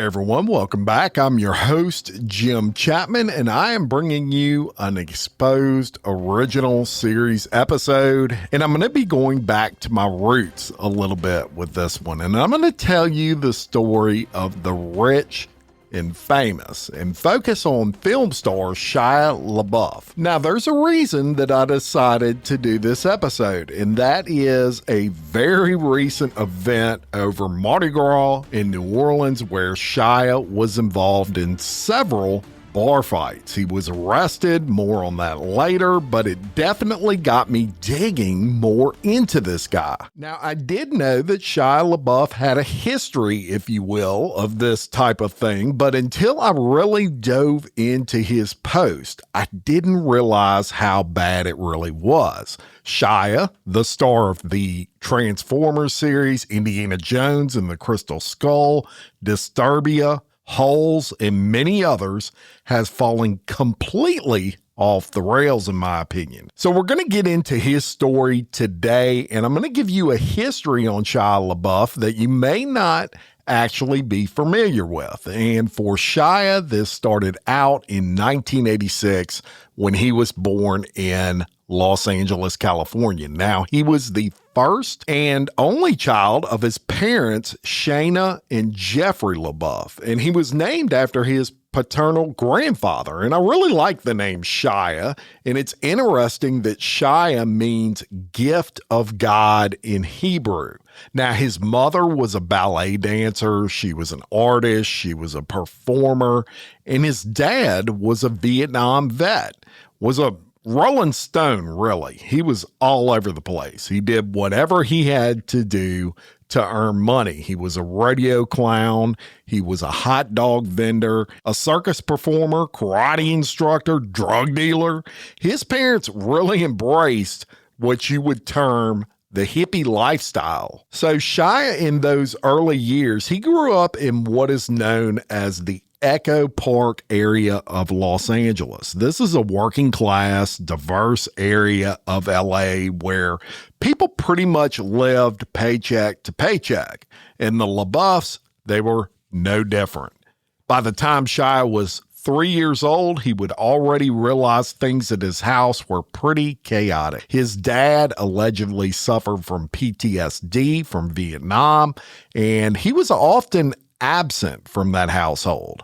everyone, welcome back. I'm your host, Jim Chapman, and I am bringing you an Exposed original series episode. And I'm going to be going back to my roots a little bit with this one. And I'm going to tell you the story of the rich and famous and focus on film star Shia LaBeouf. Now, there's a reason that I decided to do this episode, and that is a very recent event over Mardi Gras in New Orleans where Shia was involved in several bar fights. He was arrested, more on that later, but it definitely got me digging more into this guy. Now, I did know that Shia LaBeouf had a history, if you will, of this type of thing, but until I really dove into his post, I didn't realize how bad it really was. Shia, the star of the Transformers series, Indiana Jones and the Crystal Skull, Disturbia, Holes, and many others, has fallen completely off the rails, in my opinion. So we're going to get into his story today, and I'm going to give you a history on Shia LaBeouf that you may not actually be familiar with. And for Shia, this started out in 1986 when he was born in Los Angeles, California. Now, he was the first and only child of his parents, Shayna and Jeffrey LaBeouf, and he was named after his paternal grandfather. And I really like the name Shia, and it's interesting that Shia means gift of God in Hebrew. Now, his mother was a ballet dancer, she was an artist, she was a performer, and his dad was a Vietnam vet, was a Rolling Stone, really. He was all over the place. He did whatever he had to do to earn money. He was a rodeo clown. He was a hot dog vendor, a circus performer, karate instructor, drug dealer. His parents really embraced what you would term the hippie lifestyle. So Shia, in those early years, he grew up in what is known as the Echo Park area of Los Angeles. This is a working class, diverse area of LA where people pretty much lived paycheck to paycheck. And the LaBeoufs, they were no different. By the time Shia was 3 years old, he would already realize things at his house were pretty chaotic. His dad allegedly suffered from PTSD from Vietnam, and he was often absent from that household.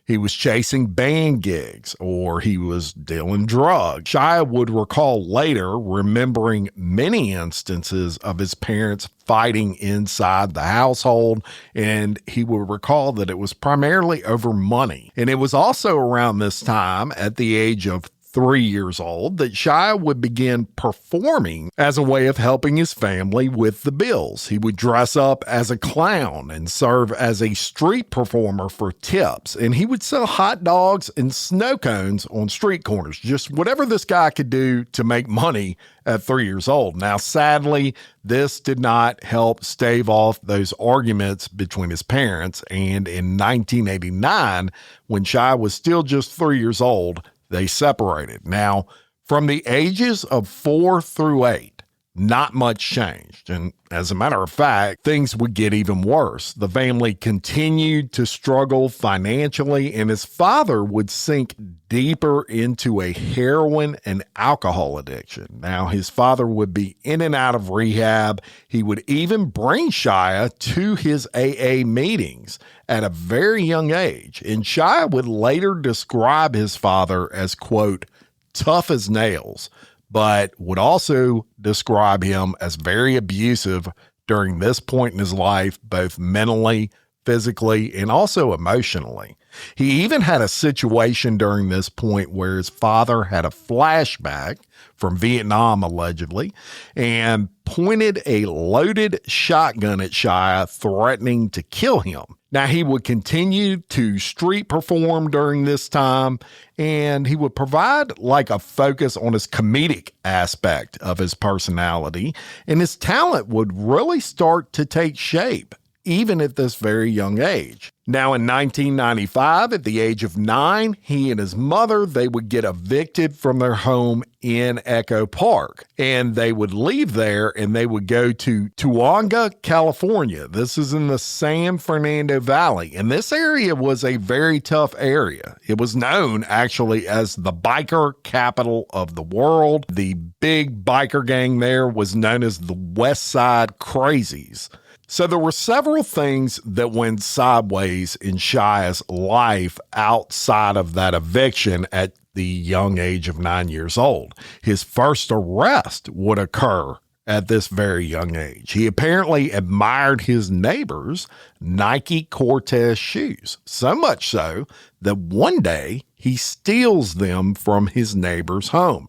He was chasing band gigs or he was dealing drugs. Shia would recall later remembering many instances of his parents fighting inside the household, and he would recall that it was primarily over money. And it was also around this time, at the age of 3 years old, that Shia would begin performing as a way of helping his family with the bills. He would dress up as a clown and serve as a street performer for tips, and he would sell hot dogs and snow cones on street corners, just whatever this guy could do to make money at 3 years old. Now, sadly, this did not help stave off those arguments between his parents, and in 1989, when Shia was still just 3 years old, they separated. Now, from the ages of 4 through 8, not much changed. And as a matter of fact, things would get even worse. The family continued to struggle financially, and his father would sink deeper into a heroin and alcohol addiction. Now, his father would be in and out of rehab. He would even bring Shia to his AA meetings at a very young age. And Shia would later describe his father as, quote, tough as nails, but would also describe him as very abusive during this point in his life, both mentally, physically, and also emotionally. He even had a situation during this point where his father had a flashback from Vietnam, allegedly, and pointed a loaded shotgun at Shia, threatening to kill him. Now, he would continue to street perform during this time, and he would provide like a focus on his comedic aspect of his personality, and his talent would really start to take shape. even at this very young age. Now, in 1995, at the age of 9, he and his mother, they would get evicted from their home in Echo Park, and they would leave there and they would go to Toowoomba, California. This is in the San Fernando Valley, and this area was a very tough area. It was known actually as the biker capital of the world. The big biker gang there was known as the West Side Crazies. So there were several things that went sideways in Shia's life outside of that eviction at the young age of 9 years old. His first arrest would occur at this very young age. He apparently admired his neighbor's Nike Cortez shoes, so much so that one day he steals them from his neighbor's home.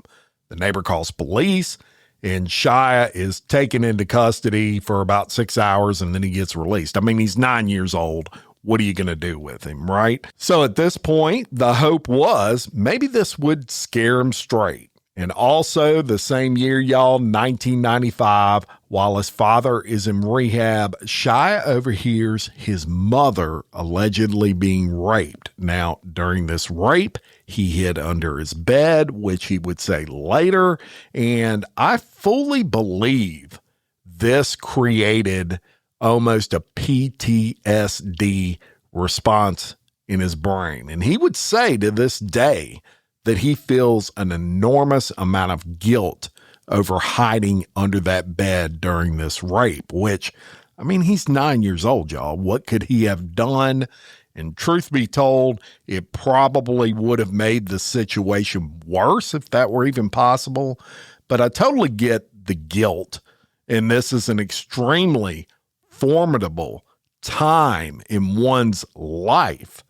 The neighbor calls police, and Shia is taken into custody for about 6 hours, and then he gets released. I mean, he's 9 years old. What are you going to do with him, right? So at this point, the hope was maybe this would scare him straight. And also the same year, y'all, 1995, while his father is in rehab, Shia overhears his mother allegedly being raped. Now, during this rape, he hid under his bed, which he would say later, and I fully believe this created almost a PTSD response in his brain. And he would say to this day that he feels an enormous amount of guilt over hiding under that bed during this rape, which, I mean, he's 9 years old, y'all. What could he have done? And truth be told, it probably would have made the situation worse if that were even possible. But I totally get the guilt. And this is an extremely formidable time in one's life.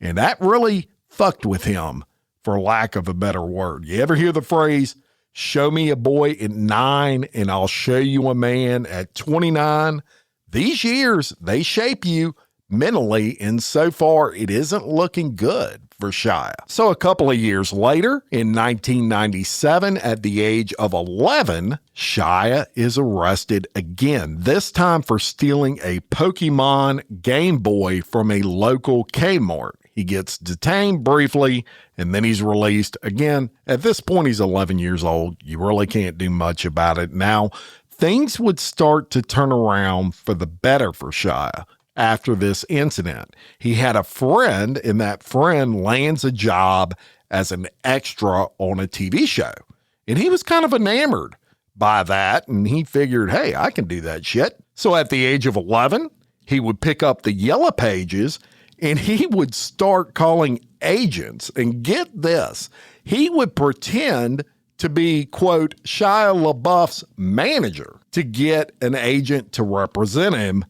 And that really fucked with him, for lack of a better word. You ever hear the phrase, show me a boy at 9 and I'll show you a man at 29? These years, they shape you mentally, and so far it isn't looking good for Shia. So a couple of years later, in 1997, at the age of 11, Shia is arrested again, this time for stealing a Pokemon Game Boy from a local Kmart. He gets detained briefly, and then he's released. Again, at this point, he's 11 years old. You really can't do much about it. Now, things would start to turn around for the better for Shia. After this incident, he had a friend, and that friend lands a job as an extra on a TV show. And he was kind of enamored by that, and he figured, hey, I can do that shit. So at the age of 11, he would pick up the Yellow Pages, and he would start calling agents. And get this, he would pretend to be, quote, Shia LaBeouf's manager to get an agent to represent him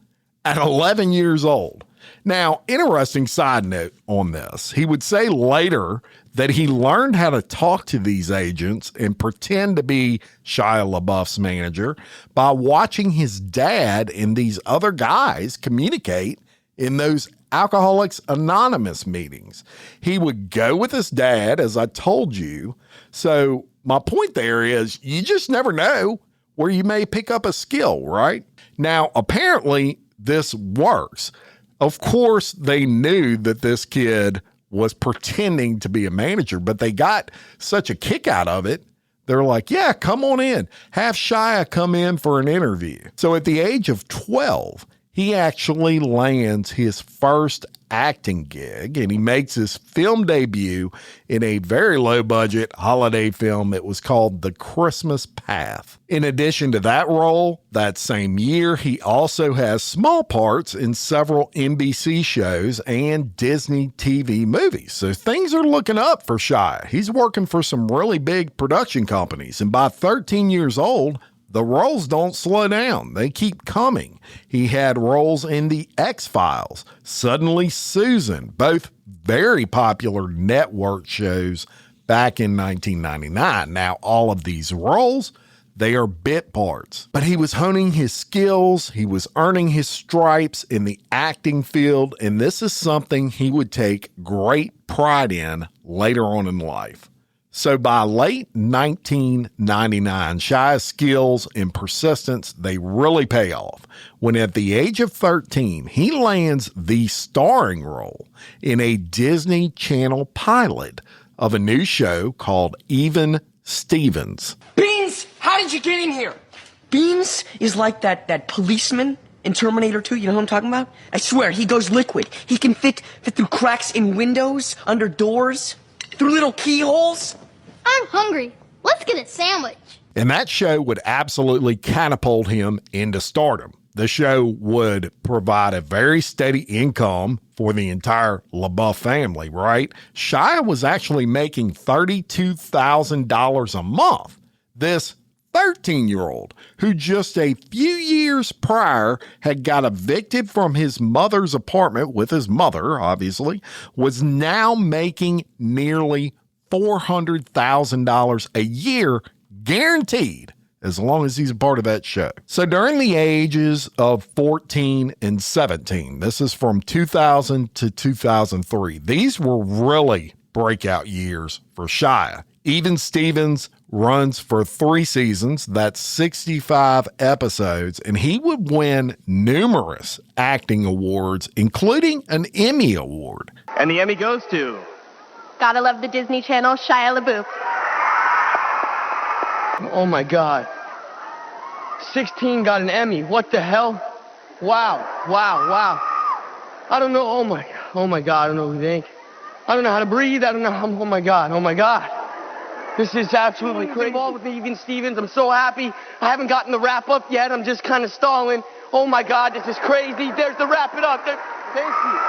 at 11 years old. Now, interesting side note on this. He would say later that he learned how to talk to these agents and pretend to be Shia LaBeouf's manager by watching his dad and these other guys communicate in those Alcoholics Anonymous meetings. He would go with his dad, as I told you. So my point there is you just never know where you may pick up a skill, right? Now, apparently, this works. Of course, they knew that this kid was pretending to be a manager, but they got such a kick out of it. They're like, yeah, come on in. Have Shia come in for an interview. So at the age of 12, he actually lands his first acting gig, and he makes his film debut in a very low-budget holiday film. It was called The Christmas Path. In addition to that role, that same year, he also has small parts in several NBC shows and Disney TV movies. So things are looking up for Shia. He's working for some really big production companies, and by 13 years old, the roles don't slow down. They keep coming. He had roles in The X-Files, Suddenly Susan, both very popular network shows back in 1999. Now, all of these roles, they are bit parts. But he was honing his skills. He was earning his stripes in the acting field, and this is something he would take great pride in later on in life. So by late 1999, Shia's skills and persistence, they really pay off. When at the age of 13, he lands the starring role in a Disney Channel pilot of a new show called Even Stevens. Beans, how did you get in here? Beans is like that policeman in Terminator 2, you know who I'm talking about? I swear, he goes liquid. He can fit through cracks in windows, under doors, through little keyholes. I'm hungry. Let's get a sandwich. And that show would absolutely catapult him into stardom. The show would provide a very steady income for the entire LaBeouf family, right? Shia was actually making $32,000 a month. This 13-year-old, who just a few years prior had got evicted from his mother's apartment with his mother, obviously, was now making nearly $400,000 a year guaranteed, as long as he's a part of that show. So during the ages of 14 and 17, this is from 2000 to 2003, these were really breakout years for Shia. Even Stevens runs for 3 seasons, that's 65 episodes, and he would win numerous acting awards, including an Emmy Award. And the Emmy goes to... Gotta love the Disney Channel, Shia LaBeouf. Oh my God. 16 got an Emmy. What the hell? Wow. I don't know. Oh my God. I don't know what to think. I don't know how to breathe. I don't know. Oh my God. This is absolutely crazy. Involved with Even Stevens. I'm so happy. I haven't gotten the wrap up yet. I'm just kind of stalling. Oh my God, this is crazy. There's the wrap it up. Thank you.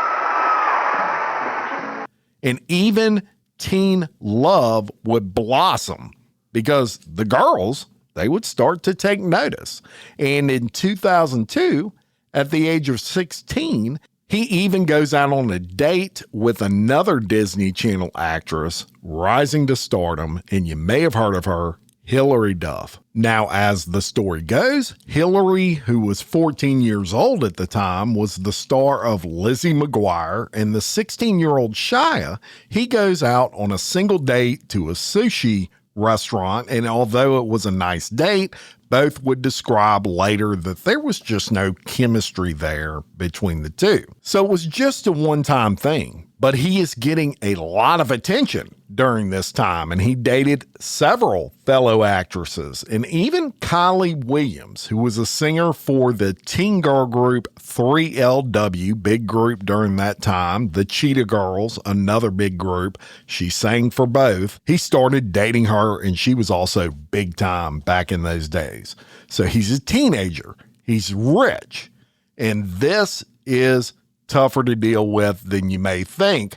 And even teen love would blossom because the girls, they would start to take notice. And in 2002, at the age of 16, he even goes out on a date with another Disney Channel actress rising to stardom, and you may have heard of her, Hilary Duff. Now, as the story goes, Hilary, who was 14 years old at the time, was the star of Lizzie McGuire, and the 16-year-old Shia, he goes out on a single date to a sushi restaurant, and although it was a nice date, both would describe later that there was just no chemistry there between the two. So it was just a one-time thing, but he is getting a lot of attention during this time, and he dated several fellow actresses, and even Kylie Williams, who was a singer for the teen girl group 3LW, big group during that time, the Cheetah Girls, another big group. She sang for both. He started dating her, and she was also big time back in those days. So he's a teenager. He's rich, and this is tougher to deal with than you may think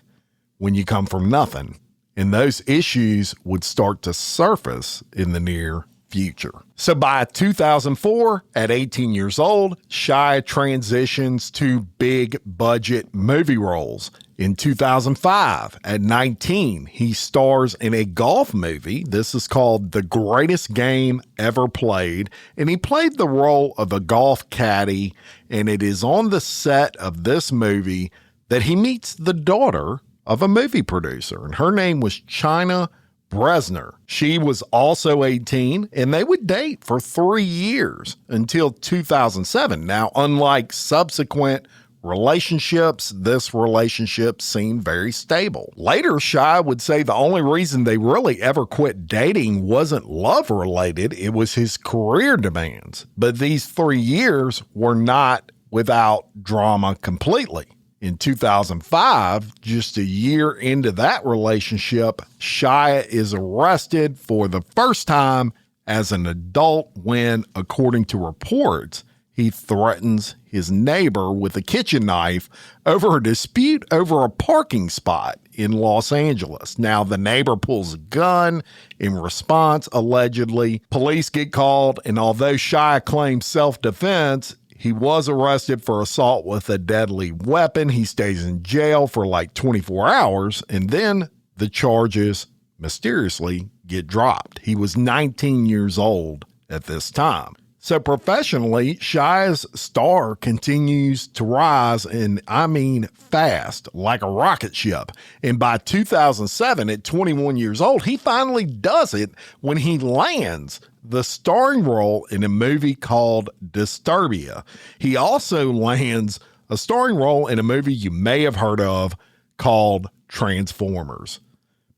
when you come from nothing. And those issues would start to surface in the near future. So by 2004, at 18 years old, Shia transitions to big budget movie roles. In 2005, at 19, he stars in a golf movie. This is called The Greatest Game Ever Played, and he played the role of a golf caddy, and it is on the set of this movie that he meets the daughter of a movie producer, and her name was China Bresner. She was also 18, and they would date for 3 years until 2007. Now, unlike subsequent relationships, this relationship seemed very stable. Later, Shia would say the only reason they really ever quit dating wasn't love related, it was his career demands. But these 3 years were not without drama completely. In 2005, just a year into that relationship, Shia is arrested for the first time as an adult when, according to reports, he threatens his neighbor with a kitchen knife over a dispute over a parking spot in Los Angeles. Now, the neighbor pulls a gun in response, allegedly. Police get called, and although Shia claims self-defense, he was arrested for assault with a deadly weapon. He stays in jail for like 24 hours, and then the charges mysteriously get dropped. He was 19 years old at this time. So professionally, Shia's star continues to rise, and I mean fast, like a rocket ship. And by 2007, at 21 years old, he finally does it when he lands the starring role in a movie called Disturbia. He also lands a starring role in a movie you may have heard of called Transformers.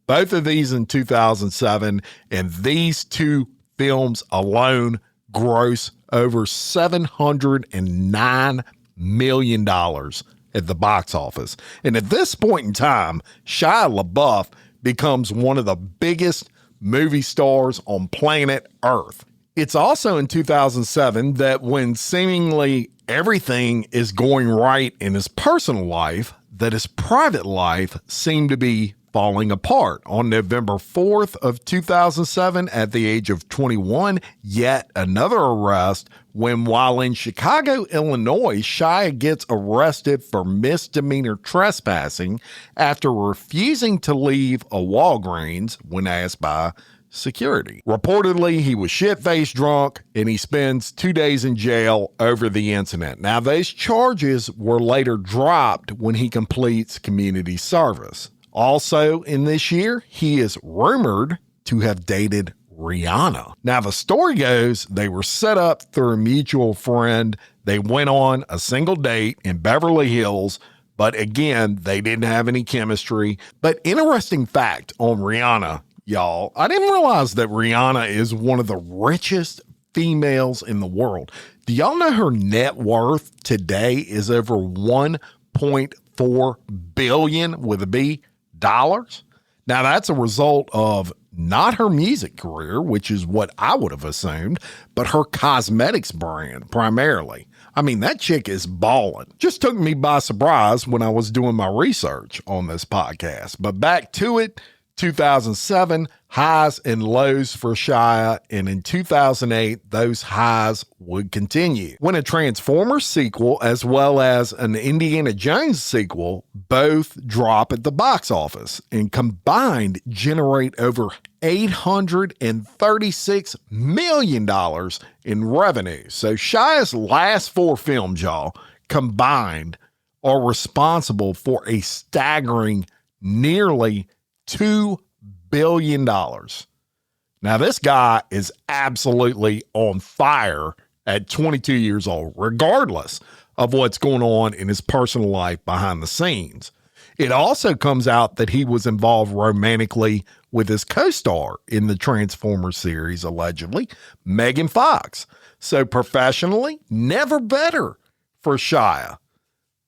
Both of these in 2007, and these two films alone gross over $709 million at the box office. And at this point in time, Shia LaBeouf becomes one of the biggest movie stars on planet Earth. It's also in 2007 that when seemingly everything is going right in his personal life, that his private life seemed to be falling apart. On November 4th of 2007, at the age of 21, yet another arrest when, while in Chicago, Illinois, Shia gets arrested for misdemeanor trespassing after refusing to leave a Walgreens when asked by security. Reportedly, he was shit-faced drunk, and he spends 2 days in jail over the incident. Now, those charges were later dropped when he completes community service. Also in this year, he is rumored to have dated Rihanna. Now, the story goes they were set up through a mutual friend. They went on a single date in Beverly Hills, but again, they didn't have any chemistry. But interesting fact on Rihanna, y'all, I didn't realize that Rihanna is one of the richest females in the world. Do y'all know her net worth today is over $1.4 billion with a B dollars? Now, that's a result of not her music career, which is what I would have assumed, but her cosmetics brand primarily. I mean, that chick is ballin'. Just took me by surprise when I was doing my research on this podcast. But back to it, 2007, highs and lows for Shia, and in 2008, those highs would continue. When a Transformers sequel, as well as an Indiana Jones sequel, both drop at the box office and combined generate over $836 million in revenue. So Shia's last four films, y'all, combined are responsible for a staggering nearly $2 billion. Now, this guy is absolutely on fire at 22 years old, regardless of what's going on in his personal life behind the scenes. It also comes out that he was involved romantically with his co-star in the Transformers series, allegedly, Megan Fox. So professionally, never better for Shia.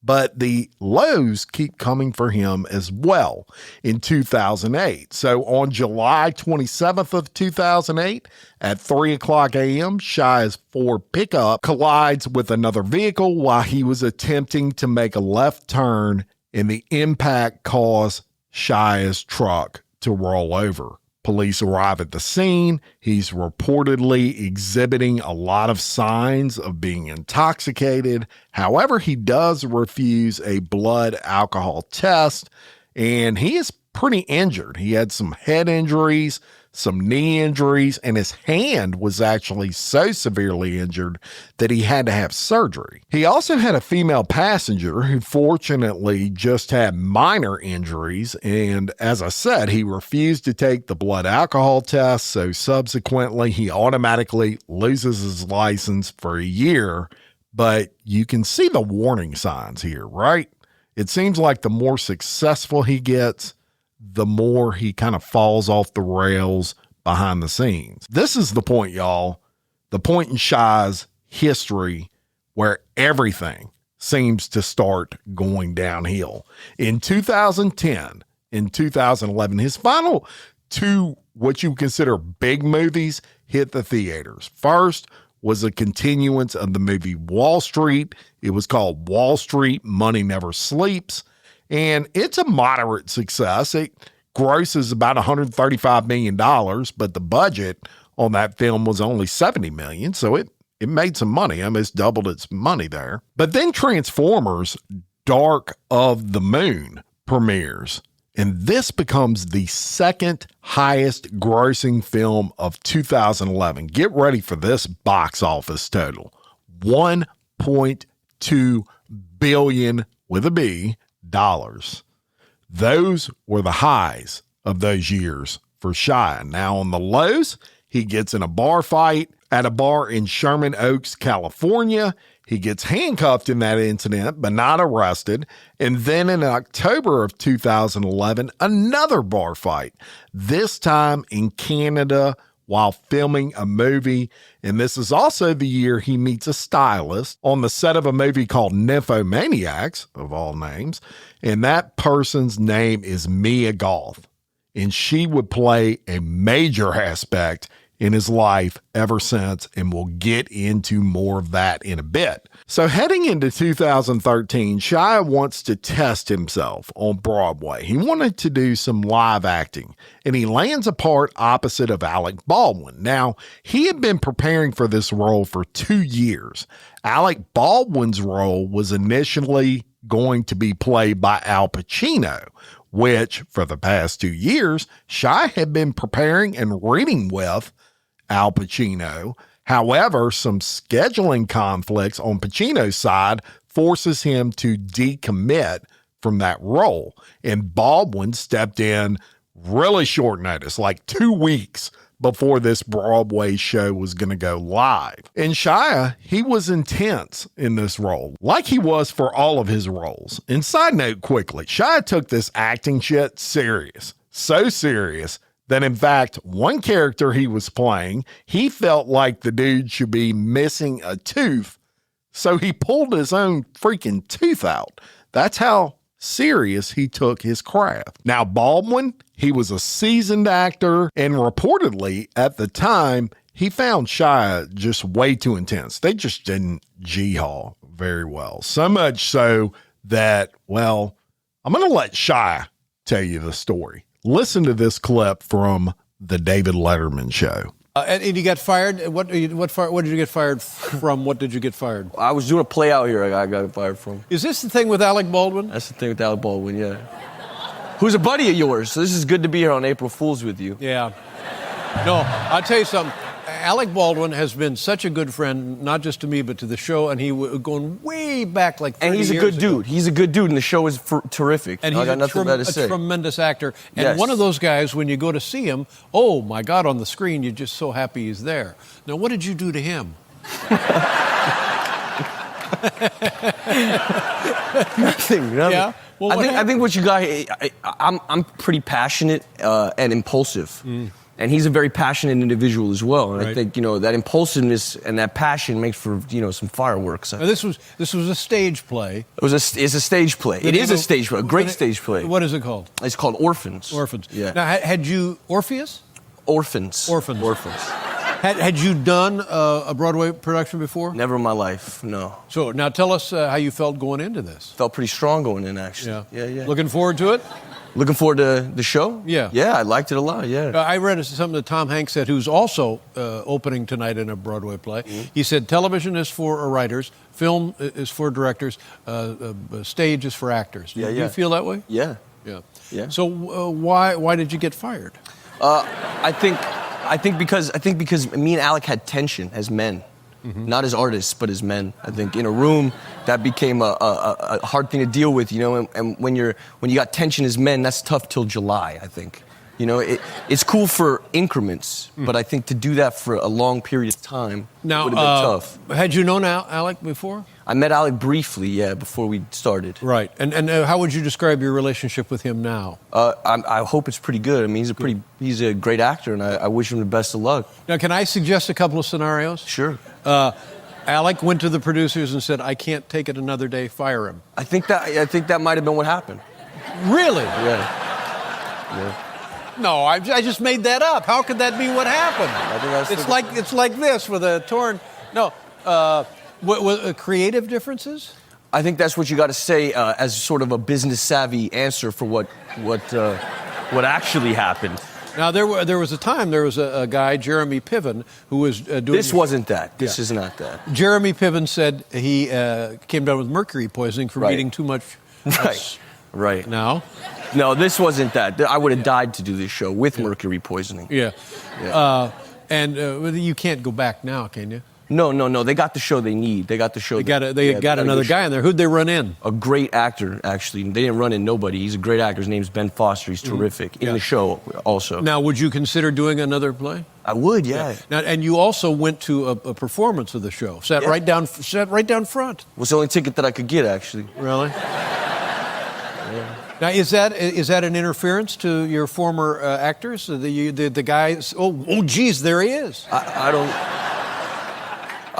But the lows keep coming for him as well in 2008. So on July 27th of 2008 at 3 o'clock a.m., Shia's Ford pickup collides with another vehicle while he was attempting to make a left turn, and the impact caused Shia's truck to roll over. Police arrive at the scene. He's reportedly exhibiting a lot of signs of being intoxicated. However, he does refuse a blood alcohol test, and he is pretty injured. He had some head injuries, some knee injuries, and his hand was actually so severely injured that he had to have surgery. He also had a female passenger who fortunately just had minor injuries, and as I said, he refused to take the blood alcohol test, so subsequently he automatically loses his license for a year. But you can see the warning signs here, right? It seems like the more successful he gets, the more he kind of falls off the rails behind the scenes. This is the point, y'all, the point in Shia's history where everything seems to start going downhill. In 2010, in 2011, his final two, what you consider big movies, hit the theaters. First was a continuance of the movie Wall Street. It was called Wall Street, Money Never Sleeps. And it's a moderate success. It grosses about $135 million, but the budget on that film was only $70 million. So it made some money, almost doubled its money there. But then Transformers Dark of the Moon premieres. And this becomes the second highest grossing film of 2011. Get ready for this box office total. $1.2 billion with a B dollars. Those were the highs of those years for Shia. Now on the lows, he gets in a bar fight at a bar in Sherman Oaks, California. He gets handcuffed in that incident, but not arrested. And then in October of 2011, another bar fight, this time in Canada while filming a movie. And this is also the year he meets a stylist on the set of a movie called Nymphomaniacs, of all names. And that person's name is Mia Goth. And she would play a major aspect in his life ever since, and we'll get into more of that in a bit. So heading into 2013, Shia wants to test himself on Broadway. He wanted to do some live acting, and he lands a part opposite of Alec Baldwin. Now, he had been preparing for this role for 2 years. Alec Baldwin's role was initially going to be played by Al Pacino, which for the past 2 years, Shia had been preparing and reading with Al Pacino. However, some scheduling conflicts on Pacino's side forces him to decommit from that role. And Baldwin stepped in really short notice, like 2 weeks before this Broadway show was going to go live. And Shia, he was intense in this role, like he was for all of his roles. And side note quickly, Shia took this acting shit serious. So serious that in fact, one character he was playing, he felt like the dude should be missing a tooth, so he pulled his own freaking tooth out. That's how serious he took his craft. Now, Baldwin, he was a seasoned actor, and reportedly at the time, he found Shia just way too intense. They just didn't G-haul very well. So much so that, well, I'm going to let Shia tell you the story. Listen to this clip from the David Letterman show. And you got fired? What did you get fired from? What did you get fired? I was doing a play out here I got fired from. Is this the thing with Alec Baldwin? That's the thing with Alec Baldwin, yeah. Who's a buddy of yours, so this is good to be here on April Fool's with you. Yeah. No, I'll tell you something. Alec Baldwin has been such a good friend, not just to me, but to the show, and he going way back like 30 And he's a years good ago. dude. He's a good dude, and the show is terrific. And I he's got nothing bad to a say. tremendous actor. And Yes. one of those guys, when you go to see him, oh, my God, on the screen, you're just so happy he's there. Now, what did you do to him? Nothing. Yeah? Well, I think what you got, I'm pretty passionate and impulsive. And he's a very passionate individual as well. And Right. I think, that impulsiveness and that passion makes for, some fireworks. Now, this was a stage play. It's a stage play. It is a stage play, a great stage play. What is it called? It's called Orphans. Orphans. Yeah. Now, had you Orpheus? Orphans. Orphans. Orphans. Had you done a Broadway production before? Never in my life, no. So now tell us how you felt going into this. Felt pretty strong going in, actually. Yeah. Looking forward to it? Looking forward to the show? Yeah. Yeah, I liked it a lot, yeah. I read something that Tom Hanks said, who's also opening tonight in a Broadway play. Mm-hmm. He said television is for writers, film is for directors, stage is for actors. Do you feel that way? Yeah. Yeah. So why did you get fired? I think because me and Alec had tension as men. Not as artists, but as men. I think in a room that became a hard thing to deal with, and when you got tension as men, that's tough till July, I think. It's cool for increments, but I think to do that for a long period of time would have been tough. Had you known Alec before? I met Alec briefly, before we started. Right. And how would you describe your relationship with him now? I hope it's pretty good. I mean, he's a great actor, and I wish him the best of luck. Now, can I suggest a couple of scenarios? Sure. Alec went to the producers and said, "I can't take it another day. Fire him." I think that might have been what happened. Really? Yeah. No, I just made that up. How could that be what happened? I think that's It's like this with a torn. No, creative differences. I think that's what you got to say as sort of a business savvy answer for what actually happened. Now there was a time there was a guy, Jeremy Piven, who was doing. This wasn't that. This is not that. Jeremy Piven said he came down with mercury poisoning from eating too much. Right. now. No, this wasn't that. I would have died to do this show with mercury poisoning. Yeah. Yeah. And you can't go back now, can you? No. They got the show they need. They got the show. They got another guy in there. Who'd they run in? A great actor, actually. They didn't run in nobody. He's a great actor. His name's Ben Foster. He's terrific. In the show, also. Now, would you consider doing another play? I would, yeah. Now, and you also went to a performance of the show. Sat right down front. It was the only ticket that I could get, actually. Really? Now, is that an interference to your former actors? The guys? Oh, geez, there he is. I don't.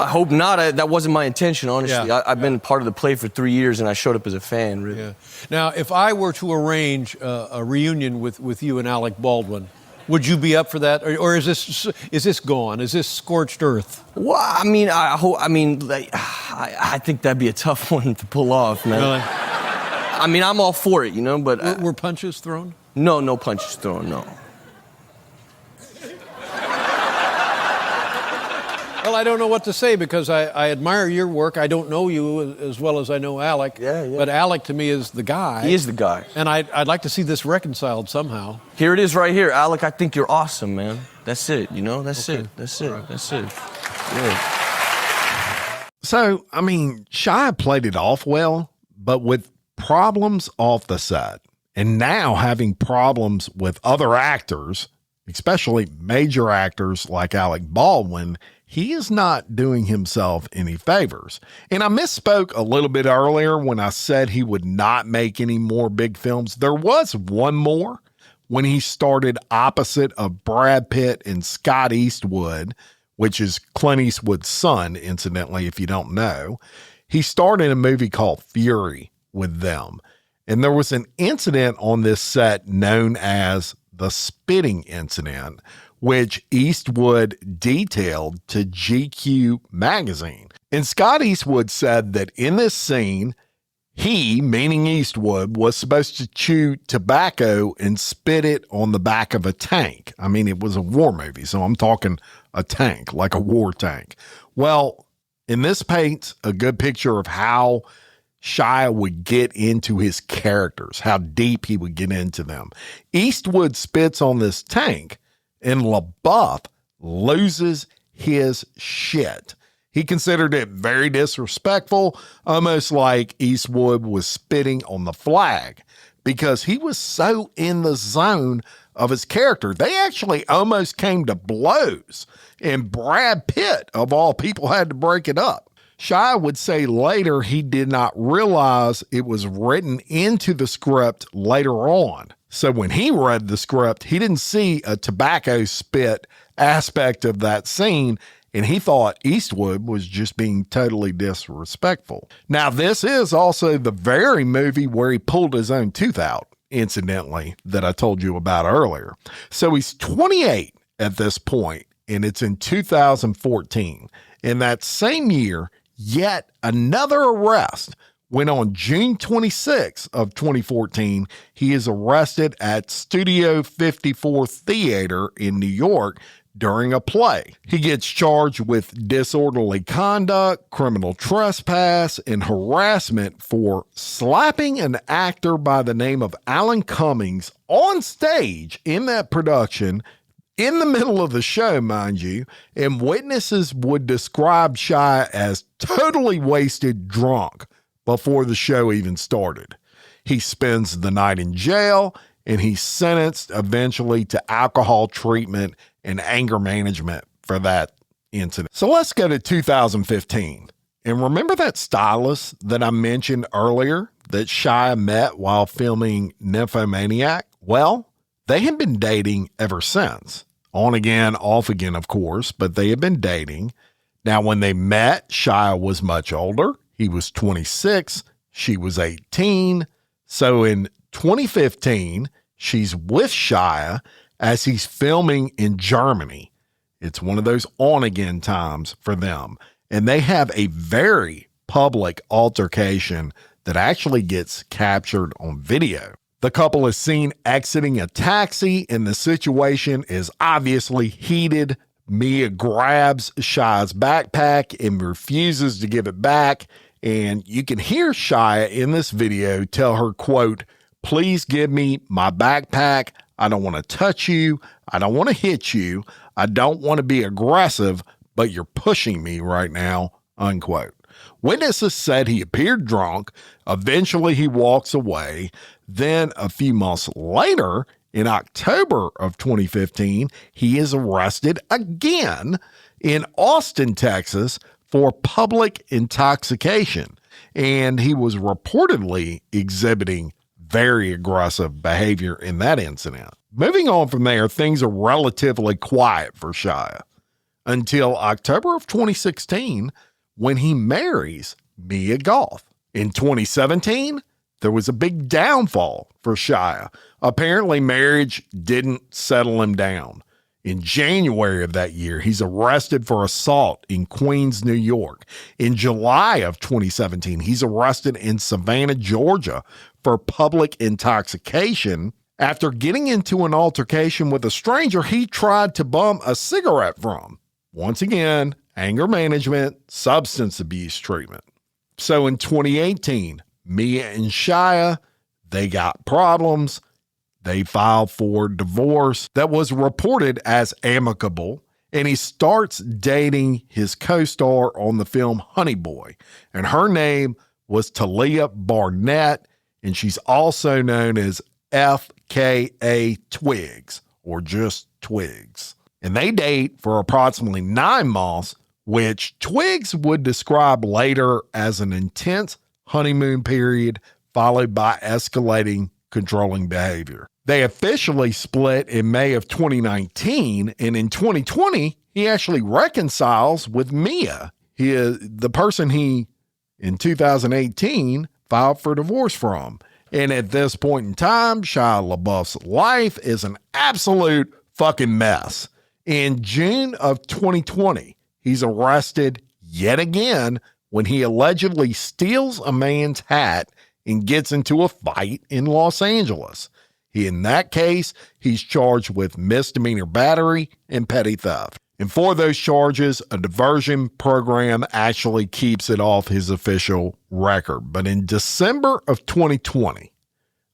I hope not. That wasn't my intention, honestly. Yeah. I've been part of the play for 3 years, and I showed up as a fan, really. Yeah. Now, if I were to arrange a reunion with you and Alec Baldwin, would you be up for that, or is this gone? Is this scorched earth? Well, I mean, I think that'd be a tough one to pull off, man. Really? I mean, I'm all for it, but... Were punches thrown? No punches thrown, no. Well, I don't know what to say because I admire your work. I don't know you as well as I know Alec. Yeah. But Alec, to me, is the guy. He is the guy. And I'd like to see this reconciled somehow. Here it is right here. Alec, I think you're awesome, man. That's it, That's Okay. it. That's it. Right. That's it. Yeah. So, I mean, Shia played it off well, but with problems off the set, and now having problems with other actors, especially major actors like Alec Baldwin, he is not doing himself any favors. And I misspoke a little bit earlier when I said he would not make any more big films. There was one more when he started opposite of Brad Pitt and Scott Eastwood, which is Clint Eastwood's son, incidentally, if you don't know. He starred in a movie called Fury with them. And there was an incident on this set known as the spitting incident, which Eastwood detailed to GQ magazine. And Scott Eastwood said that in this scene, he, meaning Eastwood, was supposed to chew tobacco and spit it on the back of a tank. I mean, it was a war movie, so I'm talking a tank, like a war tank. Well, and this paints a good picture of how Shia would get into his characters, how deep he would get into them. Eastwood spits on this tank, and LaBeouf loses his shit. He considered it very disrespectful, almost like Eastwood was spitting on the flag, because he was so in the zone of his character. They actually almost came to blows, and Brad Pitt, of all people, had to break it up. Shia would say later he did not realize it was written into the script later on. So when he read the script, he didn't see a tobacco spit aspect of that scene, and he thought Eastwood was just being totally disrespectful. Now, this is also the very movie where he pulled his own tooth out, incidentally, that I told you about earlier. So he's 28 at this point, and it's in 2014. In that same year, yet another arrest. When on June 26 of 2014, he is arrested at Studio 54 Theater in New York during a play. He gets charged with disorderly conduct, criminal trespass, and harassment for slapping an actor by the name of Alan Cummings on stage in that production, in the middle of the show, mind you, and witnesses would describe Shia as totally wasted drunk before the show even started. He spends the night in jail, and he's sentenced eventually to alcohol treatment and anger management for that incident. So let's go to 2015. And remember that stylist that I mentioned earlier that Shia met while filming Nymphomaniac? Well, they had been dating ever since. On again, off again, of course, but they had been dating. Now, when they met, Shia was much older. He was 26. She was 18. So in 2015, she's with Shia as he's filming in Germany. It's one of those on-again times for them. And they have a very public altercation that actually gets captured on video. The couple is seen exiting a taxi, and the situation is obviously heated. Mia grabs Shia's backpack and refuses to give it back. And you can hear Shia in this video tell her, quote, Please give me my backpack. I don't want to touch you. I don't want to hit you. I don't want to be aggressive, but you're pushing me right now, unquote. Witnesses said he appeared drunk. Eventually, he walks away. Then a few months later, in October of 2015, he is arrested again in Austin, Texas, for public intoxication. And he was reportedly exhibiting very aggressive behavior in that incident. Moving on from there, things are relatively quiet for Shia until October of 2016, when he marries Mia Goth. In 2017, there was a big downfall for Shia. Apparently, marriage didn't settle him down. In January of that year, he's arrested for assault in Queens, New York. In July of 2017, he's arrested in Savannah, Georgia for public intoxication after getting into an altercation with a stranger he tried to bum a cigarette from. Once again, anger management, substance abuse treatment. So in 2018, Mia and Shia, they got problems. They filed for divorce that was reported as amicable, and he starts dating his co-star on the film Honey Boy, and her name was Talia Barnett, and she's also known as FKA Twigs, or just Twigs. And they date for approximately 9 months, which Twigs would describe later as an intense honeymoon period followed by escalating controlling behavior. They officially split in May of 2019, and in 2020, he actually reconciles with Mia, the person he, in 2018, filed for divorce from. And at this point in time, Shia LaBeouf's life is an absolute fucking mess. In June of 2020, he's arrested yet again when he allegedly steals a man's hat and gets into a fight in Los Angeles. In that case, he's charged with misdemeanor battery and petty theft. And for those charges, a diversion program actually keeps it off his official record. But in December of 2020,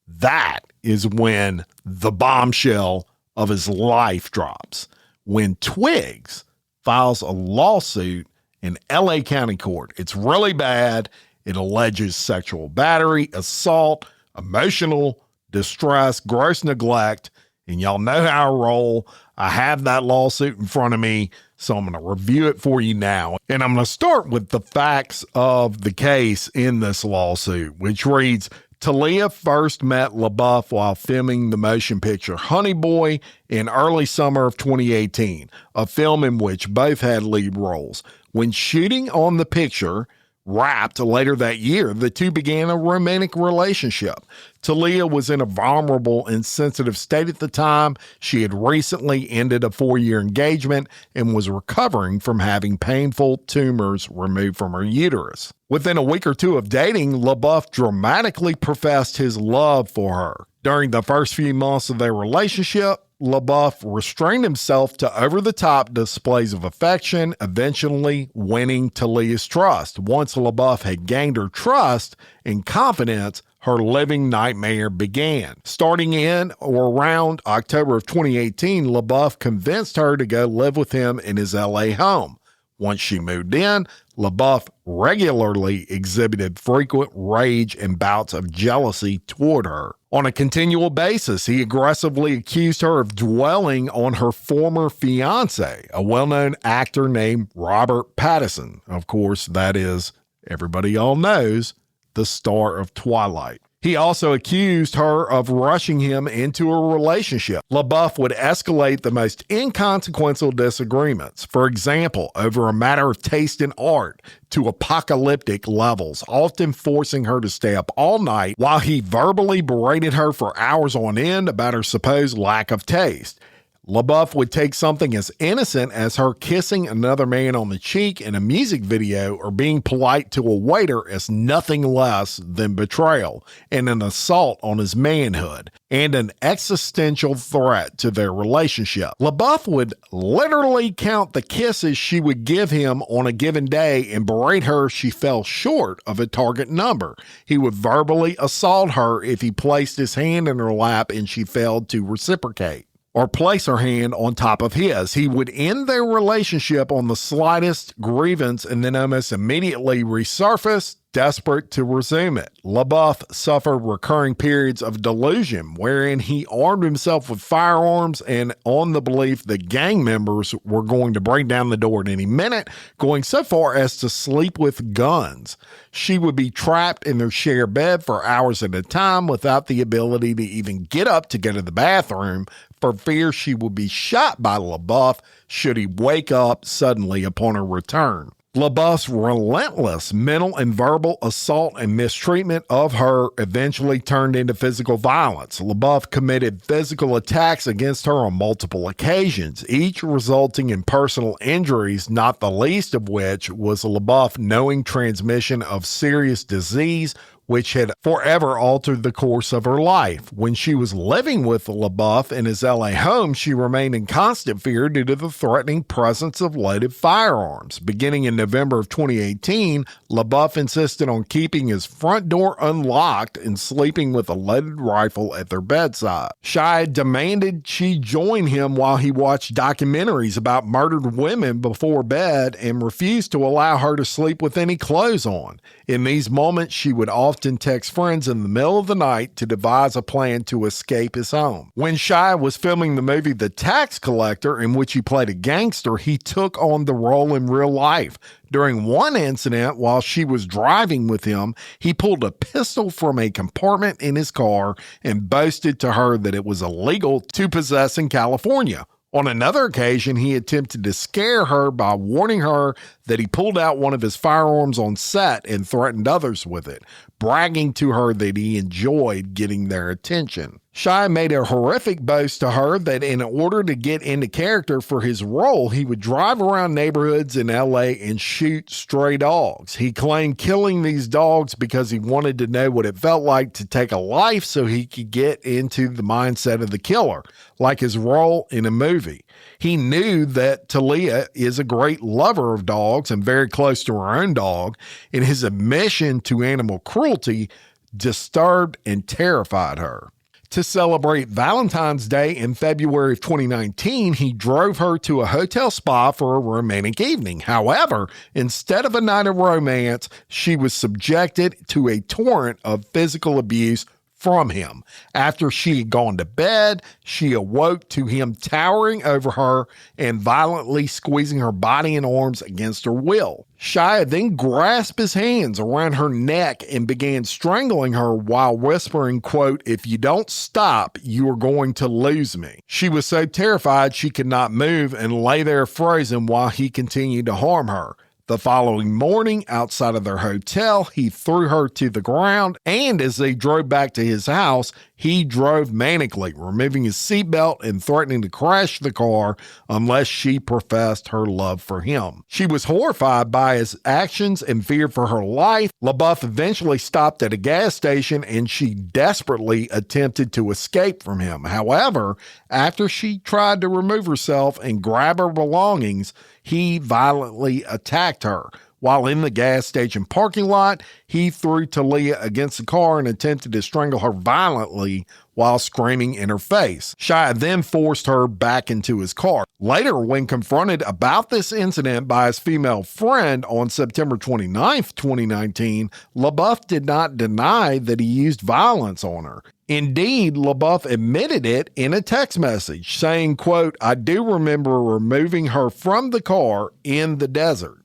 that is when the bombshell of his life drops. When Twigs files a lawsuit in LA County Court. It's really bad. It alleges sexual battery, assault, emotional distress, gross neglect, and y'all know how I roll. I have that lawsuit in front of me, so I'm going to review it for you now. And I'm going to start with the facts of the case in this lawsuit, which reads, Talia first met LaBeouf while filming the motion picture Honey Boy in early summer of 2018, a film in which both had lead roles. When shooting on the picture, wrapped later that year, the two began a romantic relationship. Talia was in a vulnerable and sensitive state at the time. She had recently ended a 4-year engagement and was recovering from having painful tumors removed from her uterus. Within a week or two of dating, LaBeouf dramatically professed his love for her. During the first few months of their relationship, LaBeouf restrained himself to over-the-top displays of affection, eventually winning Talia's trust. Once LaBeouf had gained her trust and confidence, her living nightmare began. Starting in or around October of 2018, LaBeouf convinced her to go live with him in his LA home. Once she moved in, LaBeouf regularly exhibited frequent rage and bouts of jealousy toward her. On a continual basis, he aggressively accused her of dwelling on her former fiancé, a well-known actor named Robert Pattinson. Of course, that is, everybody all knows, the star of Twilight. He also accused her of rushing him into a relationship. LaBeouf would escalate the most inconsequential disagreements, for example, over a matter of taste in art, to apocalyptic levels, often forcing her to stay up all night while he verbally berated her for hours on end about her supposed lack of taste. LaBeouf would take something as innocent as her kissing another man on the cheek in a music video or being polite to a waiter as nothing less than betrayal and an assault on his manhood and an existential threat to their relationship. LaBeouf would literally count the kisses she would give him on a given day and berate her if she fell short of a target number. He would verbally assault her if he placed his hand in her lap and she failed to reciprocate or place her hand on top of his. He would end their relationship on the slightest grievance and then almost immediately resurface, desperate to resume it. LaBeouf suffered recurring periods of delusion wherein he armed himself with firearms and on the belief that gang members were going to break down the door at any minute, going so far as to sleep with guns. She would be trapped in their shared bed for hours at a time without the ability to even get up to go to the bathroom for fear she would be shot by LaBeouf should he wake up suddenly upon her return. LaBeouf's relentless mental and verbal assault and mistreatment of her eventually turned into physical violence. LaBeouf committed physical attacks against her on multiple occasions, each resulting in personal injuries, not the least of which was LaBeouf knowing transmission of serious disease which had forever altered the course of her life. When she was living with LaBeouf in his LA home, she remained in constant fear due to the threatening presence of loaded firearms. Beginning in November of 2018, LaBeouf insisted on keeping his front door unlocked and sleeping with a loaded rifle at their bedside. Shia demanded she join him while he watched documentaries about murdered women before bed and refused to allow her to sleep with any clothes on. In these moments, she would often text friends in the middle of the night to devise a plan to escape his home. When Shia was filming the movie The Tax Collector, in which he played a gangster, he took on the role in real life. During one incident, while she was driving with him, he pulled a pistol from a compartment in his car and boasted to her that it was illegal to possess in California. On another occasion, he attempted to scare her by warning her that he pulled out one of his firearms on set and threatened others with it, bragging to her that he enjoyed getting their attention. Shia made a horrific boast to her that in order to get into character for his role, he would drive around neighborhoods in LA and shoot stray dogs. He claimed killing these dogs because he wanted to know what it felt like to take a life so he could get into the mindset of the killer, like his role in a movie. He knew that Talia is a great lover of dogs and very close to her own dog, and his admission to animal cruelty disturbed and terrified her. To celebrate Valentine's Day in February of 2019, he drove her to a hotel spa for a romantic evening. However, instead of a night of romance, she was subjected to a torrent of physical abuse from him. After she had gone to bed, she awoke to him towering over her and violently squeezing her body and arms against her will. Shia then grasped his hands around her neck and began strangling her while whispering, quote, "If you don't stop, you are going to lose me." She was so terrified she could not move and lay there frozen while he continued to harm her. The following morning, outside of their hotel, he threw her to the ground, and as they drove back to his house, he drove manically, removing his seatbelt and threatening to crash the car unless she professed her love for him. She was horrified by his actions and feared for her life. LaBeouf eventually stopped at a gas station, and she desperately attempted to escape from him. However, after she tried to remove herself and grab her belongings, he violently attacked her. While in the gas station parking lot, he threw Talia against the car and attempted to strangle her violently while screaming in her face. Shia then forced her back into his car. Later, when confronted about this incident by his female friend on September 29th, 2019, LaBeouf did not deny that he used violence on her. Indeed, LaBeouf admitted it in a text message, saying, quote, "I do remember removing her from the car in the desert."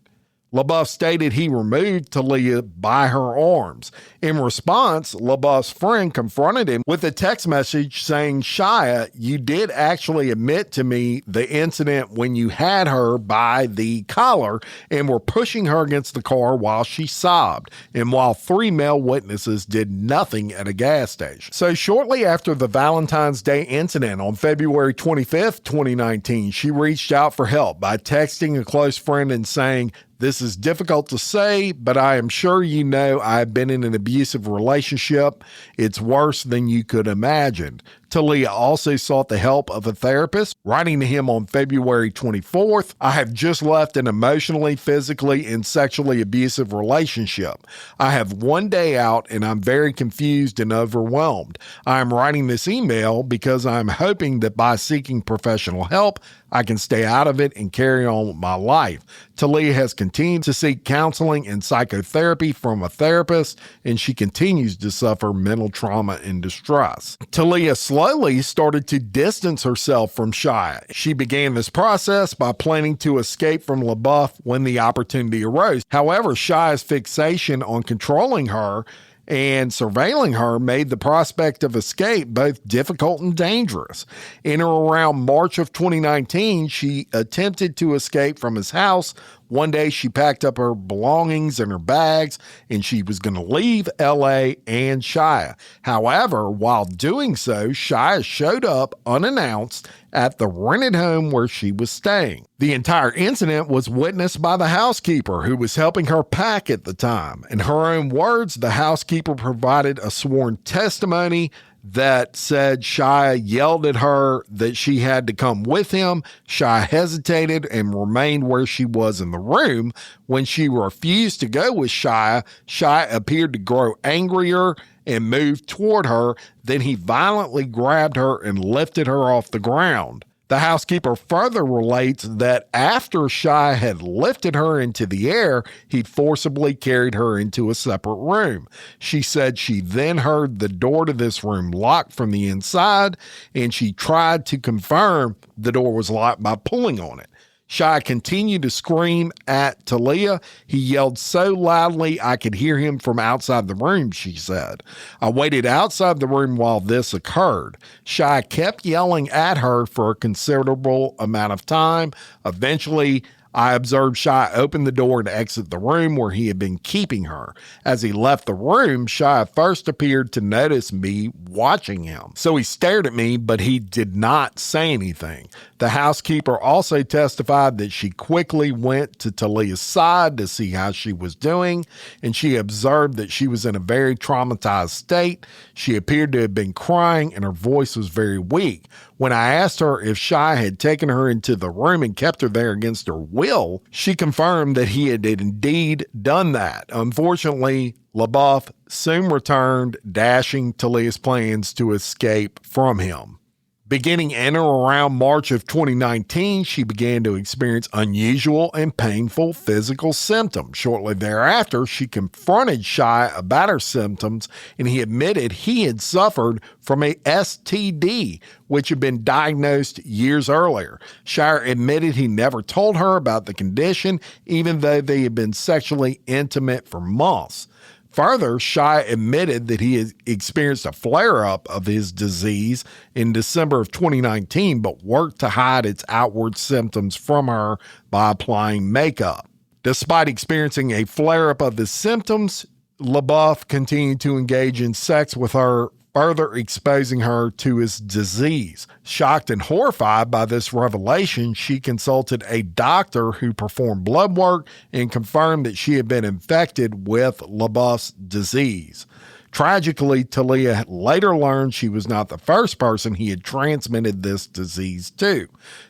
LaBeouf stated he removed Talia by her arms. In response, LaBeouf's friend confronted him with a text message saying, "Shia, you did actually admit to me the incident when you had her by the collar and were pushing her against the car while she sobbed, and while 3 male witnesses did nothing at a gas station." So shortly after the Valentine's Day incident on February 25th, 2019, she reached out for help by texting a close friend and saying, "This is difficult to say, but I am sure you know I've been in an abusive relationship. It's worse than you could imagine." Talia also sought the help of a therapist, writing to him on February 24th, "I have just left an emotionally, physically, and sexually abusive relationship. I have 1 day out and I'm very confused and overwhelmed. I am writing this email because I'm hoping that by seeking professional help, I can stay out of it and carry on with my life." Talia has continued to seek counseling and psychotherapy from a therapist, and she continues to suffer mental trauma and distress. Talia slowly started to distance herself from Shia. She began this process by planning to escape from LaBeouf when the opportunity arose. However, Shia's fixation on controlling her and surveilling her made the prospect of escape both difficult and dangerous. In or around March of 2019, she attempted to escape from his house. One day she packed up her belongings and her bags and she was going to leave LA and Shia. However, while doing so, Shia showed up unannounced at the rented home where she was staying. The entire incident was witnessed by the housekeeper who was helping her pack at the time. In her own words, the housekeeper provided a sworn testimony that said Shia yelled at her that she had to come with him. Shia hesitated and remained where she was in the room. When she refused to go with Shia, Shia appeared to grow angrier and moved toward her. Then he violently grabbed her and lifted her off the ground. The housekeeper further relates that after Shia had lifted her into the air, he forcibly carried her into a separate room. She said she then heard the door to this room locked from the inside, and she tried to confirm the door was locked by pulling on it. Shia continued to scream at Talia. He yelled so loudly I could hear him from outside the room, she said. "I waited outside the room while this occurred. Shia kept yelling at her for a considerable amount of time. Eventually, I observed Shia open the door to exit the room where he had been keeping her. As he left the room, Shia first appeared to notice me watching him. So he stared at me, but he did not say anything." The housekeeper also testified that she quickly went to Talia's side to see how she was doing, and she observed that she was in a very traumatized state. She appeared to have been crying, and her voice was very weak. When I asked her if Shia had taken her into the room and kept her there against her will, she confirmed that he had indeed done that. Unfortunately, LaBeouf soon returned, dashing Talia's plans to escape from him. Beginning in or around March of 2019, she began to experience unusual and painful physical symptoms. Shortly thereafter, she confronted Shia about her symptoms, and he admitted he had suffered from a STD, which had been diagnosed years earlier. Shia admitted he never told her about the condition, even though they had been sexually intimate for months. Further, Shia admitted that he had experienced a flare-up of his disease in December of 2019, but worked to hide its outward symptoms from her by applying makeup. Despite experiencing a flare-up of his symptoms, LaBeouf continued to engage in sex with her, further exposing her to his disease. Shocked and horrified by this revelation, she consulted a doctor who performed blood work and confirmed that she had been infected with LaBeouf's disease. Tragically, Talia later learned she was not the first person he had transmitted this disease to.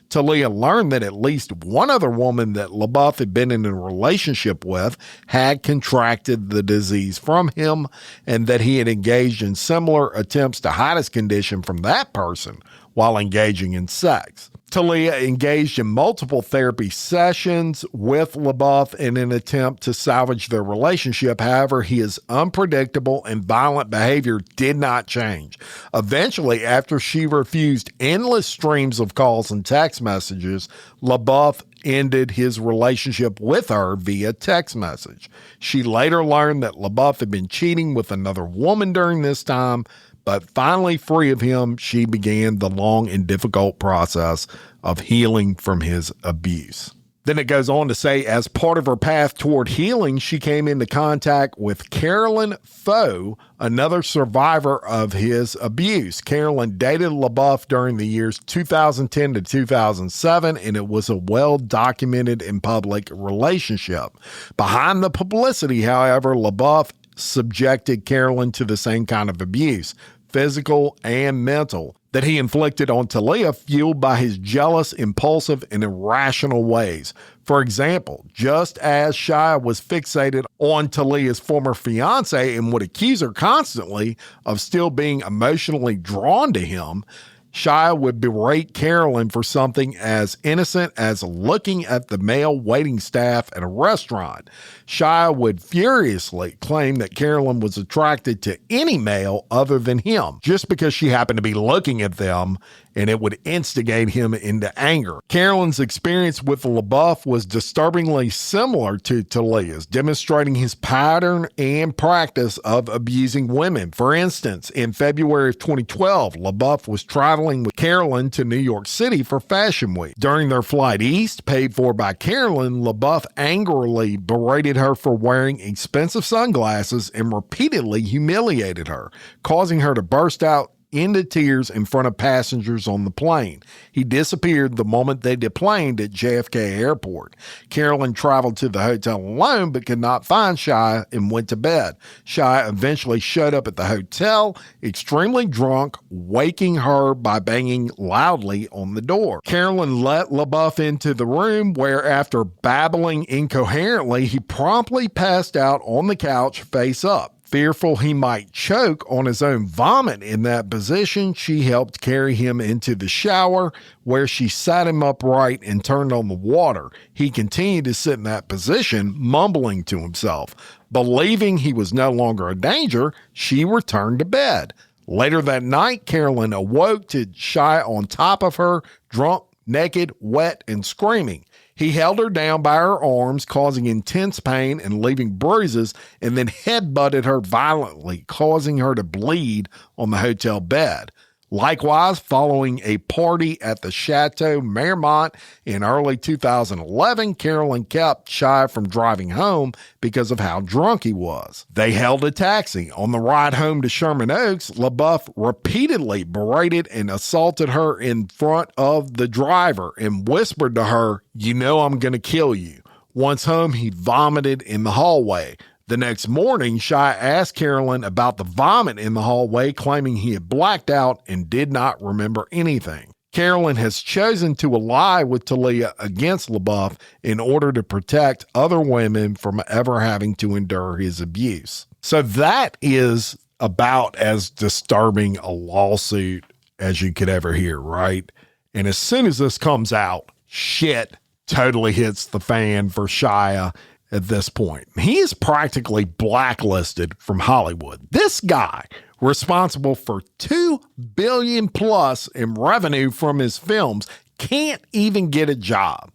Talia learned that at least one other woman that LaBeouf had been in a relationship with had contracted the disease from him, and that he had engaged in similar attempts to hide his condition from that person while engaging in sex. Talia engaged in multiple therapy sessions with LaBeouf in an attempt to salvage their relationship. However, his unpredictable and violent behavior did not change. Eventually, after she refused endless streams of calls and text messages, LaBeouf ended his relationship with her via text message. She later learned that LaBeouf had been cheating with another woman during this time, but finally free of him, she began the long and difficult process of healing from his abuse. Then it goes on to say, as part of her path toward healing, she came into contact with Carolyn Foe, another survivor of his abuse. Carolyn dated LaBeouf during the years 2010 to 2007, and it was a well-documented and public relationship. Behind the publicity, however, LaBeouf subjected Carolyn to the same kind of abuse, physical and mental, that he inflicted on Talia, fueled by his jealous, impulsive, and irrational ways. For example, just as Shia was fixated on Talia's former fiance and would accuse her constantly of still being emotionally drawn to him, Shia would berate Carolyn for something as innocent as looking at the male waiting staff at a restaurant. Shia would furiously claim that Carolyn was attracted to any male other than him, just because she happened to be looking at them, and it would instigate him into anger. Carolyn's experience with LaBeouf was disturbingly similar to Talia's, demonstrating his pattern and practice of abusing women. For instance, in February of 2012, LaBeouf was traveling with Carolyn to New York City for Fashion Week. During their flight east, paid for by Carolyn, LaBeouf angrily berated her for wearing expensive sunglasses and repeatedly humiliated her, causing her to burst out into tears in front of passengers on the plane. He disappeared the moment they deplaned at JFK Airport. Carolyn traveled to the hotel alone but could not find Shia and went to bed. Shia eventually showed up at the hotel, extremely drunk, waking her by banging loudly on the door. Carolyn let LaBeouf into the room where, after babbling incoherently, he promptly passed out on the couch face up. Fearful he might choke on his own vomit in that position, she helped carry him into the shower, where she sat him upright and turned on the water. He continued to sit in that position, mumbling to himself. Believing he was no longer a danger, she returned to bed. Later that night, Carolyn awoke to Shia on top of her, drunk, naked, wet, and screaming. He held her down by her arms, causing intense pain and leaving bruises, and then headbutted her violently, causing her to bleed on the hotel bed. Likewise, following a party at the Chateau Marmont in early 2011, Carolyn kept Shia from driving home because of how drunk he was. They held a taxi. On the ride home to Sherman Oaks, LaBeouf repeatedly berated and assaulted her in front of the driver and whispered to her, "You know I'm going to kill you." Once home, he vomited in the hallway. The next morning, Shia asked Carolyn about the vomit in the hallway, claiming he had blacked out and did not remember anything. Carolyn has chosen to ally with Talia against LaBeouf in order to protect other women from ever having to endure his abuse. So that is about as disturbing a lawsuit as you could ever hear, right? And as soon as this comes out, shit totally hits the fan for Shia. At this point, he is practically blacklisted from Hollywood. This guy, responsible for $2 billion plus in revenue from his films, can't even get a job.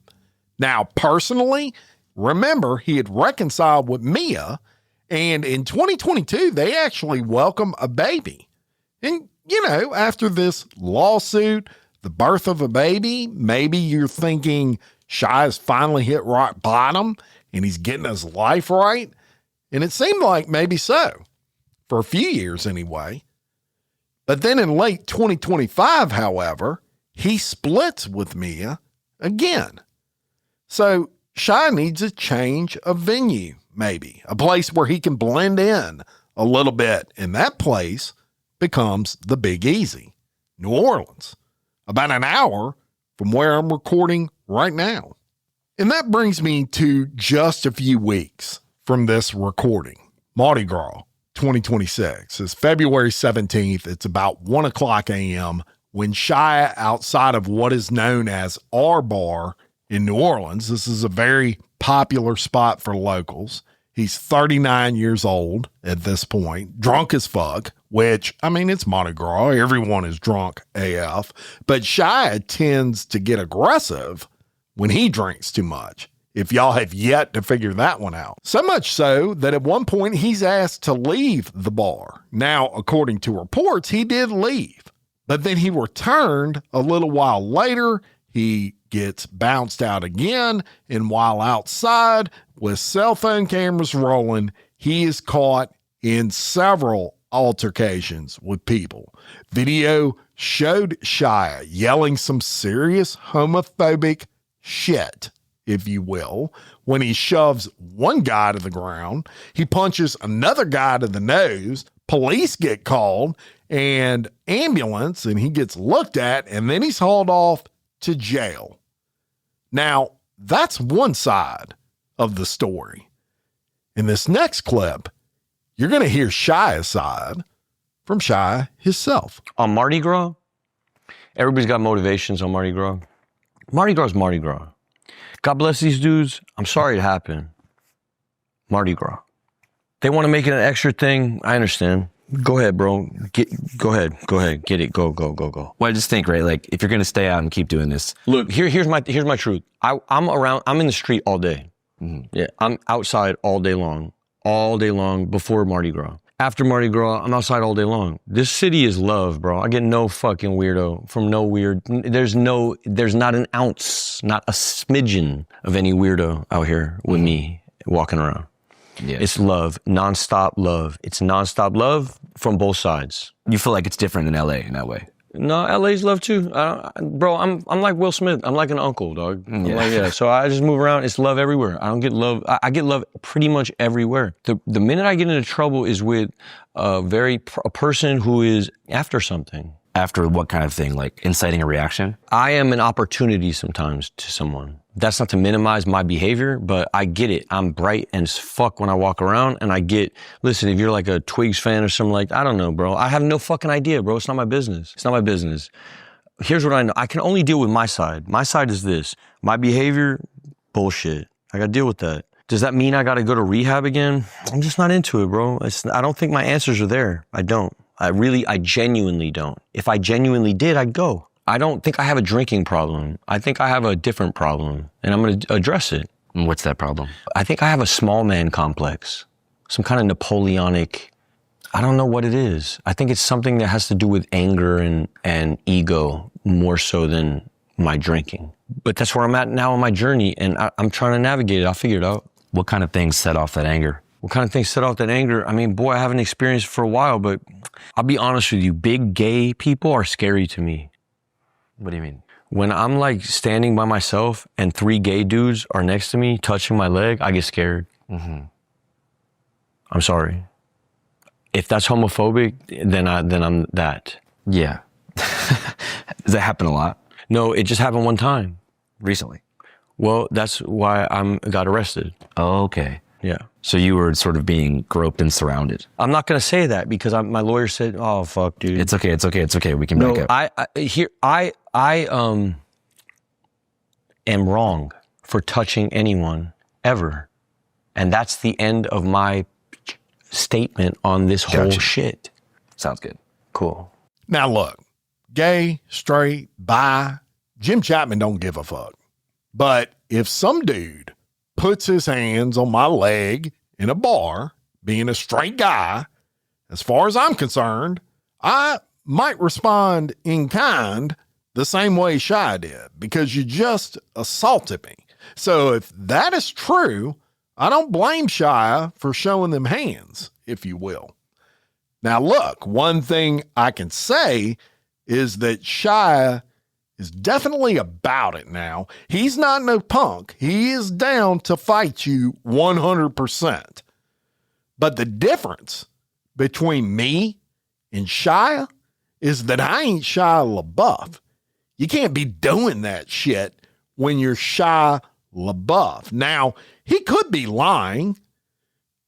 Now, personally, remember, he had reconciled with Mia, and in 2022, they actually welcomed a baby. And, you know, after this lawsuit, the birth of a baby, maybe you're thinking Shia's finally hit rock bottom and he's getting his life right. And it seemed like maybe so, for a few years anyway. But then in late 2025, however, he splits with Mia again. So Shia needs a change of venue, maybe a place where he can blend in a little bit. And that place becomes the Big Easy, New Orleans, about an hour from where I'm recording right now. And that brings me to just a few weeks from this recording. Mardi Gras 2026 is February 17th. It's about 1 o'clock a.m. when Shia, outside of what is known as our bar in New Orleans, this is a very popular spot for locals. He's 39 years old at this point, drunk as fuck, which, I mean, it's Mardi Gras. Everyone is drunk AF. But Shia tends to get aggressive when he drinks too much, if y'all have yet to figure that one out. So much so that at one point he's asked to leave the bar. Now, according to reports, he did leave, but then he returned a little while later. He gets bounced out again, and while outside with cell phone cameras rolling, he is caught in several altercations with people. Video showed Shia yelling some serious homophobic shit, if you will, when he shoves one guy to the ground. He punches another guy to the nose. Police get called and ambulance, and he gets looked at, and then he's hauled off to jail. Now, that's one side of the story. In this next clip, you're going to hear Shia's side from Shia himself. On Mardi Gras, everybody's got motivations on Mardi Gras. Mardi Gras is Mardi Gras. God bless these dudes. I'm sorry it happened. Mardi Gras. They want to make it an extra thing. I understand. Go ahead, bro. Go ahead. Get it. Go. Well, I just think, right, like, if you're going to stay out and keep doing this. Look, here's my truth. I'm in the street all day. Mm-hmm. Yeah, I'm outside all day long before Mardi Gras. After Mardi Gras, I'm outside all day long. This city is love, bro. I get no fucking weirdo from no weird. There's not an ounce, not a smidgen of any weirdo out here with me walking around. Yeah. It's love, nonstop love. It's nonstop love from both sides. You feel like it's different in LA in that way? No, LA's love too. Bro, I'm like Will Smith. I'm like an uncle, dog. Yeah. So I just move around. It's love everywhere. I don't get love. I get love pretty much everywhere. The minute I get into trouble is with a person who is after something. After what kind of thing? Like inciting a reaction? I am an opportunity sometimes to someone. That's not to minimize my behavior, but I get it. I'm bright as fuck when I walk around, and listen, if you're like a Twigs fan or something like, I don't know, bro. I have no fucking idea, bro. It's not my business. It's not my business. Here's what I know. I can only deal with my side. My side is this. My behavior, bullshit. I gotta deal with that. Does that mean I gotta go to rehab again? I'm just not into it, bro. I don't think my answers are there. I don't. I genuinely don't. If I genuinely did, I'd go. I don't think I have a drinking problem. I think I have a different problem, and I'm going to address it. And what's that problem? I think I have a small man complex, some kind of Napoleonic, I don't know what it is. I think it's something that has to do with anger and ego more so than my drinking. But that's where I'm at now on my journey, and I'm trying to navigate it. I'll figure it out. What kind of things set off that anger? What kind of things set off that anger? I mean, boy, I haven't experienced it for a while, but I'll be honest with you. Big gay people are scary to me. What do you mean? When I'm like standing by myself and 3 gay dudes are next to me touching my leg, I get scared. Mm-hmm. I'm sorry. If that's homophobic, then I'm that. Yeah. Does that happen a lot? No, it just happened one time. Recently? Well, that's why I got arrested. Oh, okay. Yeah. So you were sort of being groped and surrounded. I'm not going to say that because my lawyer said, "Oh fuck, dude." It's okay. We can back up. I am wrong for touching anyone ever, and that's the end of my statement on this whole shit. Sounds good. Cool. Now look, gay, straight, bi, Jim Chapman don't give a fuck. But if some dude puts his hands on my leg in a bar, being a straight guy, as far as I'm concerned, I might respond in kind the same way Shia did, because you just assaulted me. So if that is true, I don't blame Shia for showing them hands, if you will. Now look, one thing I can say is that Shia is definitely about it now. He's not no punk. He is down to fight you 100%. But the difference between me and Shia is that I ain't Shia LaBeouf. You can't be doing that shit when you're Shia LaBeouf. Now, he could be lying.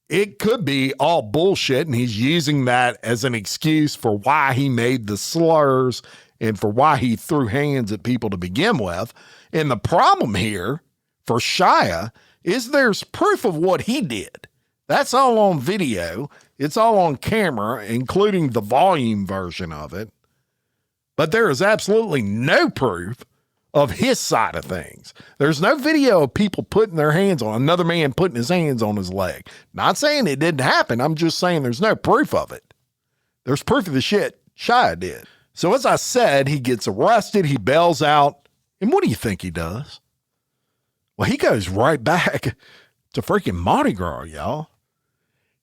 It could be all bullshit, and he's using that as an excuse for why he made the slurs and for why he threw hands at people to begin with. And the problem here for Shia is there's proof of what he did. That's all on video. It's all on camera, including the volume version of it. But there is absolutely no proof of his side of things. There's no video of people putting their hands on another man, putting his hands on his leg. Not saying it didn't happen. I'm just saying there's no proof of it. There's proof of the shit Shia did. So as I said, he gets arrested, he bails out, and what do you think he does? Well, he goes right back to freaking Mardi Gras, y'all.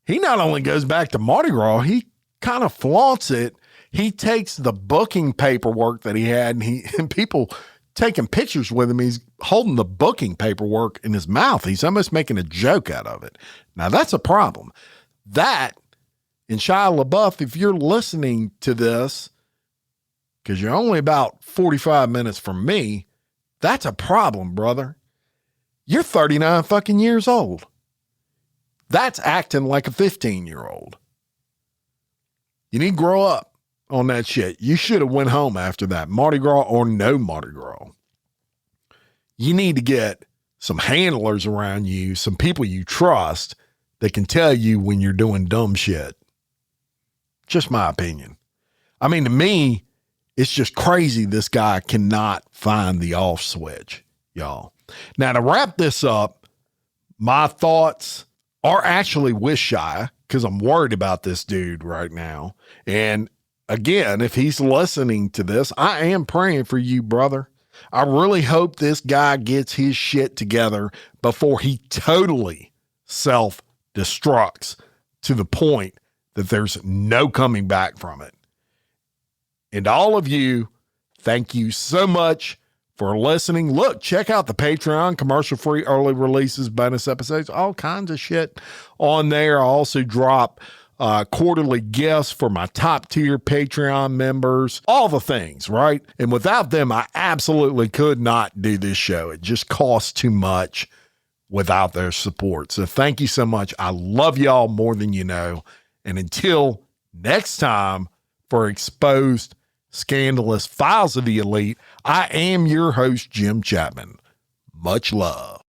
He not only goes back to Mardi Gras, he kind of flaunts it. He takes the booking paperwork that he had, and people taking pictures with him. He's holding the booking paperwork in his mouth. He's almost making a joke out of it. Now, that's a problem. That, and Shia LaBeouf, if you're listening to this, because you're only about 45 minutes from me, that's a problem, brother. You're 39 fucking years old. That's acting like a 15-year-old. You need to grow up on that shit. You should have went home after that, Mardi Gras or no Mardi Gras. You need to get some handlers around you, some people you trust that can tell you when you're doing dumb shit. Just my opinion. I mean, to me, it's just crazy this guy cannot find the off switch, y'all. Now, to wrap this up, my thoughts are actually with Shia, because I'm worried about this dude right now. And again, if he's listening to this, I am praying for you, brother. I really hope this guy gets his shit together before he totally self-destructs to the point that there's no coming back from it. And all of you, thank you so much for listening. Look, check out the Patreon, commercial-free early releases, bonus episodes, all kinds of shit on there. I also drop quarterly gifts for my top-tier Patreon members, all the things, right? And without them, I absolutely could not do this show. It just costs too much without their support. So thank you so much. I love y'all more than you know. And until next time, for Exposed Scandalous Files of the Elite, I am your host, Jim Chapman. Much love.